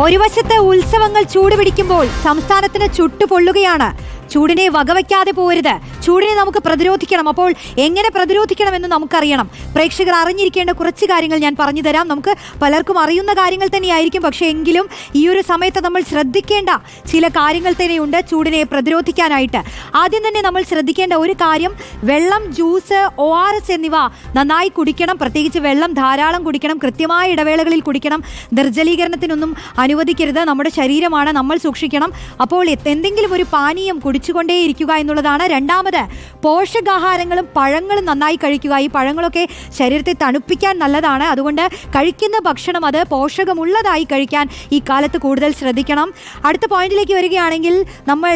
ഒരു വശത്ത് ഉത്സവങ്ങൾ ചൂടുപിടിക്കുമ്പോൾ സംസ്ഥാനത്തിന് ചുട്ടുപൊള്ളുകയാണ്. ചൂടിനെ വകവയ്ക്കാതെ പോരുത്. ചൂടിനെ നമുക്ക് പ്രതിരോധിക്കണം. അപ്പോൾ എങ്ങനെ പ്രതിരോധിക്കണമെന്ന് നമുക്കറിയണം. പ്രേക്ഷകർ അറിഞ്ഞിരിക്കേണ്ട കുറച്ച് കാര്യങ്ങൾ ഞാൻ പറഞ്ഞു തരാം. നമുക്ക് പലർക്കും അറിയുന്ന കാര്യങ്ങൾ തന്നെയായിരിക്കും, പക്ഷേ എങ്കിലും ഈ ഒരു സമയത്ത് നമ്മൾ ശ്രദ്ധിക്കേണ്ട ചില കാര്യങ്ങൾ തന്നെയുണ്ട് ചൂടിനെ പ്രതിരോധിക്കാനായിട്ട്. ആദ്യം തന്നെ നമ്മൾ ശ്രദ്ധിക്കേണ്ട ഒരു കാര്യം, വെള്ളം, ജ്യൂസ്, ORS എന്നിവ നന്നായി കുടിക്കണം. പ്രത്യേകിച്ച് വെള്ളം ധാരാളം കുടിക്കണം, കൃത്യമായ ഇടവേളകളിൽ കുടിക്കണം. നിർജ്ജലീകരണത്തിനൊന്നും അനുവദിക്കരുത്. നമ്മുടെ ശരീരമാണ്, നമ്മൾ സൂക്ഷിക്കണം. അപ്പോൾ എന്തെങ്കിലും ഒരു പാനീയം കുടിച്ചുകൊണ്ടേയിരിക്കുക എന്നുള്ളതാണ്. രണ്ടാമത്, പോഷകാഹാരങ്ങളും പഴങ്ങളും നന്നായി കഴിക്കുക. ഈ പഴങ്ങളൊക്കെ ശരീരത്തെ തണുപ്പിക്കാൻ നല്ലതാണ്. അതുകൊണ്ട് കഴിക്കുന്ന ഭക്ഷണം അത് പോഷകമുള്ളതായി കഴിക്കാൻ ഈ കാലത്ത് കൂടുതൽ ശ്രദ്ധിക്കണം. അടുത്ത പോയിന്റിലേക്ക് വരികയാണെങ്കിൽ, നമ്മൾ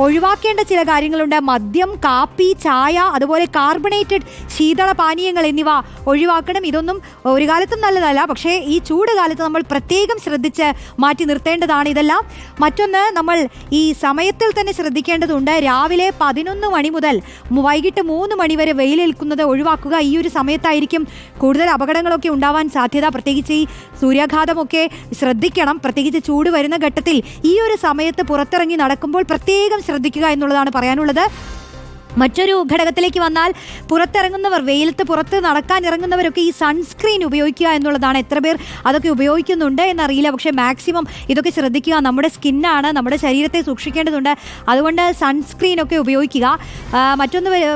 ഒഴിവാക്കേണ്ട ചില കാര്യങ്ങളുണ്ട്. മദ്യം, കാപ്പി, ചായ, അതുപോലെ കാർബണേറ്റഡ് ശീതള പാനീയങ്ങൾ എന്നിവ ഒഴിവാക്കണം. ഇതൊന്നും ഒരു കാലത്തും നല്ലതല്ല, പക്ഷേ ഈ ചൂട് കാലത്ത് നമ്മൾ പ്രത്യേകം ശ്രദ്ധിച്ച് മാറ്റി നിർത്തേണ്ടതാണ് ഇതെല്ലാം. മറ്റൊന്ന്, നമ്മൾ ഈ സമയത്തിൽ തന്നെ ശ്രദ്ധിക്കേണ്ടതുണ്ട്. രാവിലെ 11 മണി മുതൽ വൈകിട്ട് 3 മണി വരെ വെയിലേൽക്കുന്നത് ഒഴിവാക്കുക. ഈ ഒരു സമയത്തായിരിക്കും കൂടുതൽ അപകടങ്ങളൊക്കെ ഉണ്ടാവാൻ സാധ്യത. പ്രത്യേകിച്ച് ഈ സൂര്യാഘാതമൊക്കെ ശ്രദ്ധിക്കണം. പ്രത്യേകിച്ച് ചൂട് വരുന്ന ഘട്ടത്തിൽ ഈ ഒരു സമയത്ത് പുറത്തിറങ്ങി നടക്കുമ്പോൾ പ്രത്യേകം ശ്രദ്ധിക്കുക എന്നുള്ളതാണ് പറയാനുള്ളത്. മറ്റൊരു ഘടകത്തിലേക്ക് വന്നാൽ, പുറത്തിറങ്ങുന്നവർ, വെയിലത്ത് പുറത്ത് നടക്കാൻ ഇറങ്ങുന്നവരൊക്കെ ഈ സൺസ്ക്രീൻ ഉപയോഗിക്കുക എന്നുള്ളതാണ്. എത്ര പേർ അതൊക്കെ ഉപയോഗിക്കുന്നുണ്ട് എന്നറിയില്ല, പക്ഷേ മാക്സിമം ഇതൊക്കെ ശ്രദ്ധിക്കുക. നമ്മുടെ സ്കിന്നാണ്, നമ്മുടെ ശരീരത്തെ സൂക്ഷിക്കേണ്ടതുണ്ട്. അതുകൊണ്ട് സൺസ്ക്രീനൊക്കെ ഉപയോഗിക്കുക.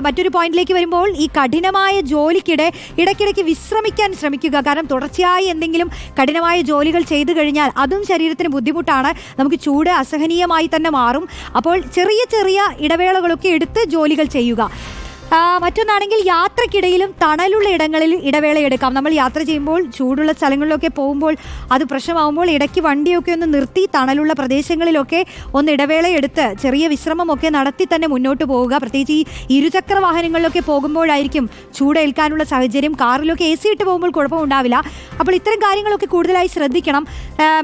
മറ്റൊരു പോയിന്റിലേക്ക് വരുമ്പോൾ, ഈ കഠിനമായ ജോലിക്കിടെ ഇടയ്ക്കിടയ്ക്ക് വിശ്രമിക്കാൻ ശ്രമിക്കുക. കാരണം തുടർച്ചയായി എന്തെങ്കിലും കഠിനമായ ജോലികൾ ചെയ്തു കഴിഞ്ഞാൽ അതും ശരീരത്തിന് ബുദ്ധിമുട്ടാണ്. നമുക്ക് ചൂട് അസഹനീയമായി തന്നെ മാറും. അപ്പോൾ ചെറിയ ചെറിയ ഇടവേളകളൊക്കെ എടുത്ത് ജോലികൾ ചെയ്യുക. മറ്റൊന്നാണെങ്കിൽ, യാത്രക്കിടയിലും തണലുള്ള ഇടങ്ങളിൽ ഇടവേള എടുക്കാം. നമ്മൾ യാത്ര ചെയ്യുമ്പോൾ, ചൂടുള്ള സ്ഥലങ്ങളിലൊക്കെ പോകുമ്പോൾ അത് പ്രശ്നമാകുമ്പോൾ ഇടയ്ക്ക് വണ്ടിയൊക്കെ ഒന്ന് നിർത്തി തണലുള്ള പ്രദേശങ്ങളിലൊക്കെ ഒന്ന് ഇടവേള എടുത്ത് ചെറിയ വിശ്രമമൊക്കെ നടത്തി തന്നെ മുന്നോട്ട് പോവുക. പ്രത്യേകിച്ച് ഈ ഇരുചക്ര വാഹനങ്ങളിലൊക്കെ പോകുമ്പോഴായിരിക്കും ചൂടേൽക്കാനുള്ള സാഹചര്യം. കാറിലൊക്കെ AC ഇട്ട് പോകുമ്പോൾ കുഴപ്പമുണ്ടാവില്ല. അപ്പോൾ ഇത്തരം കാര്യങ്ങളൊക്കെ കൂടുതലായി ശ്രദ്ധിക്കണം.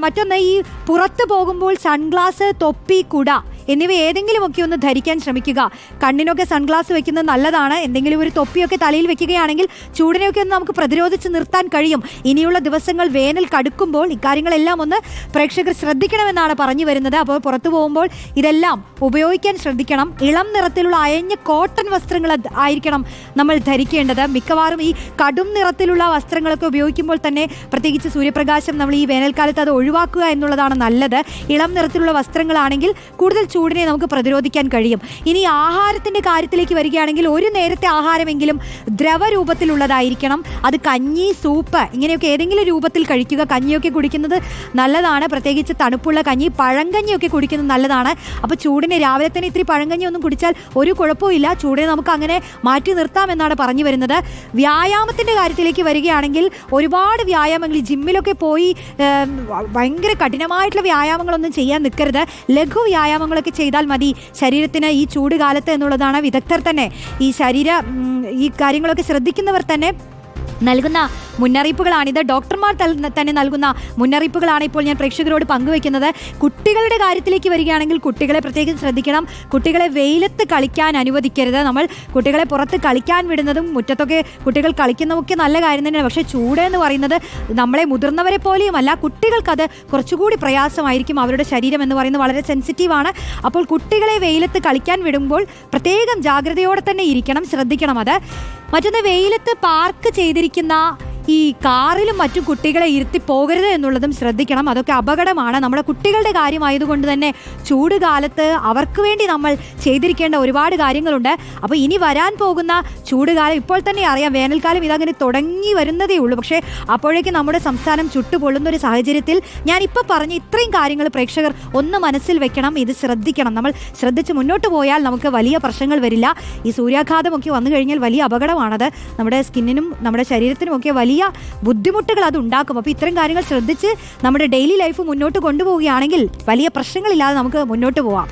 മറ്റൊന്ന്, ഈ പുറത്ത് പോകുമ്പോൾ സൺഗ്ലാസ്, തൊപ്പി, കുട എന്നിവ ഏതെങ്കിലുമൊക്കെ ഒന്ന് ധരിക്കാൻ ശ്രമിക്കുക. കണ്ണിനൊക്കെ സൺഗ്ലാസ് വെക്കുന്നത് നല്ലതാണ്. എന്തെങ്കിലും ഒരു തൊപ്പിയൊക്കെ തലയിൽ വെക്കുകയാണെങ്കിൽ ചൂടിനെയൊക്കെ ഒന്ന് നമുക്ക് പ്രതിരോധിച്ച് നിർത്താൻ കഴിയും. ഇനിയുള്ള ദിവസങ്ങൾ വേനൽ കടുക്കുമ്പോൾ ഇക്കാര്യങ്ങളെല്ലാം ഒന്ന് പ്രേക്ഷകർ ശ്രദ്ധിക്കണമെന്നാണ് പറഞ്ഞു വരുന്നത്. അപ്പോൾ പുറത്തു പോകുമ്പോൾ ഇതെല്ലാം ഉപയോഗിക്കാൻ ശ്രദ്ധിക്കണം. ഇളം നിറത്തിലുള്ള അയഞ്ഞ കോട്ടൺ വസ്ത്രങ്ങൾ ആയിരിക്കണം നമ്മൾ ധരിക്കേണ്ടത്. മിക്കവാറും ഈ കടും നിറത്തിലുള്ള വസ്ത്രങ്ങളൊക്കെ ഉപയോഗിക്കുമ്പോൾ തന്നെ, പ്രത്യേകിച്ച് സൂര്യപ്രകാശം, നമ്മൾ ഈ വേനൽക്കാലത്ത് അത് ഒഴിവാക്കുക എന്നുള്ളതാണ് നല്ലത്. ഇളം നിറത്തിലുള്ള വസ്ത്രങ്ങളാണെങ്കിൽ കൂടുതൽ ചൂടിനെ നമുക്ക് പ്രതിരോധിക്കാൻ കഴിയും. ഇനി ആഹാരത്തിൻ്റെ കാര്യത്തിലേക്ക് വരികയാണെങ്കിൽ, ഒരു നേരത്തെ ആഹാരമെങ്കിലും ദ്രവരൂപത്തിലുള്ളതായിരിക്കണം. അത് കഞ്ഞി, സൂപ്പ് ഇങ്ങനെയൊക്കെ ഏതെങ്കിലും രൂപത്തിൽ കഴിക്കുക. കഞ്ഞിയൊക്കെ കുടിക്കുന്നത് നല്ലതാണ്, പ്രത്യേകിച്ച് തണുപ്പുള്ള കഞ്ഞി, പഴങ്കഞ്ഞിയൊക്കെ കുടിക്കുന്നത് നല്ലതാണ്. അപ്പോൾ ചൂടിനെ രാവിലെ തന്നെ ഇത്തിരി പഴങ്കഞ്ഞി ഒന്നും കുടിച്ചാൽ ഒരു കുഴപ്പമില്ല. ചൂടിനെ നമുക്ക് അങ്ങനെ മാറ്റി നിർത്താമെന്നാണ് പറഞ്ഞു വരുന്നത്. വ്യായാമത്തിൻ്റെ കാര്യത്തിലേക്ക് വരികയാണെങ്കിൽ, ഒരുപാട് വ്യായാമങ്ങൾ, ജിമ്മിലൊക്കെ പോയി ഭയങ്കര കഠിനമായിട്ടുള്ള വ്യായാമങ്ങളൊന്നും ചെയ്യാൻ നിൽക്കരുത്. ലഘു വ്യായാമങ്ങളൊക്കെ ചെയ്താൽ മതി ശരീരത്തിന് ഈ ചൂട് കാലത്ത് എന്നുള്ളതാണ് വിദഗ്ധർ തന്നെ, ഈ കാര്യങ്ങളൊക്കെ ശ്രദ്ധിക്കുന്നവർ തന്നെ നൽകുന്ന മുന്നറിയിപ്പുകളാണിത്. ഡോക്ടർമാർ തന്നെ നൽകുന്ന മുന്നറിയിപ്പുകളാണ് ഇപ്പോൾ ഞാൻ പ്രേക്ഷകരോട് പങ്കുവയ്ക്കുന്നത്. കുട്ടികളുടെ കാര്യത്തിലേക്ക് വരികയാണെങ്കിൽ, കുട്ടികളെ പ്രത്യേകം ശ്രദ്ധിക്കണം. കുട്ടികളെ വെയിലത്ത് കളിക്കാൻ അനുവദിക്കരുത്. നമ്മൾ കുട്ടികളെ പുറത്ത് കളിക്കാൻ വിടുന്നതും മുറ്റത്തൊക്കെ കുട്ടികൾ കളിക്കുന്നതൊക്കെ നല്ല കാര്യം തന്നെയാണ്. പക്ഷേ ചൂട് എന്ന് പറയുന്നത് നമ്മളെ മുതിർന്നവരെ പോലെയുമല്ല, കുട്ടികൾക്കത് കുറച്ചുകൂടി പ്രയാസമായിരിക്കും. അവരുടെ ശരീരം എന്ന് പറയുന്നത് വളരെ സെൻസിറ്റീവാണ്. അപ്പോൾ കുട്ടികളെ വെയിലത്ത് കളിക്കാൻ വിടുമ്പോൾ പ്രത്യേകം ജാഗ്രതയോടെ തന്നെ ഇരിക്കണം, ശ്രദ്ധിക്കണം അത്. മറ്റൊന്ന്, വെയിലത്ത് പാർക്ക് ചെയ്തിരിക്കുന്ന ഈ കാറിലും മറ്റും കുട്ടികളെ ഇരുത്തി പോകരുത് എന്നുള്ളതും ശ്രദ്ധിക്കണം. അതൊക്കെ അപകടമാണ്. നമ്മുടെ കുട്ടികളുടെ കാര്യമായതുകൊണ്ട് തന്നെ ചൂട് കാലത്ത് അവർക്ക് വേണ്ടി നമ്മൾ ചെയ്തിരിക്കേണ്ട ഒരുപാട് കാര്യങ്ങളുണ്ട്. അപ്പോൾ ഇനി വരാൻ പോകുന്ന ചൂടുകാലം ഇപ്പോൾ തന്നെ അറിയാം. വേനൽക്കാലം ഇതങ്ങനെ തുടങ്ങി വരുന്നതേ ഉള്ളൂ. പക്ഷേ അപ്പോഴേക്കും നമ്മുടെ സംസ്ഥാനം ചുട്ടുപൊള്ളുന്നൊരു സാഹചര്യത്തിൽ ഞാനിപ്പോൾ പറഞ്ഞ ഇത്രയും കാര്യങ്ങൾ പ്രേക്ഷകർ ഒന്ന് മനസ്സിൽ വെക്കണം. ഇത് ശ്രദ്ധിക്കണം. നമ്മൾ ശ്രദ്ധിച്ച് മുന്നോട്ട് പോയാൽ നമുക്ക് വലിയ പ്രശ്നങ്ങൾ വരില്ല. ഈ സൂര്യാഘാതമൊക്കെ വന്നു കഴിഞ്ഞാൽ വലിയ അപകടമാണത്. നമ്മുടെ സ്കിന്നിനും നമ്മുടെ ശരീരത്തിനുമൊക്കെ വലിയ ബുദ്ധിമുട്ടുകൾ അത് ഉണ്ടാക്കും. അപ്പോൾ ഇത്തരം കാര്യങ്ങൾ ശ്രദ്ധിച്ച് നമ്മുടെ ഡെയിലി ലൈഫ് മുന്നോട്ട് കൊണ്ടുപോവുകയാണെങ്കിൽ വലിയ പ്രശ്നങ്ങളില്ലാതെ നമുക്ക് മുന്നോട്ട് പോവാം.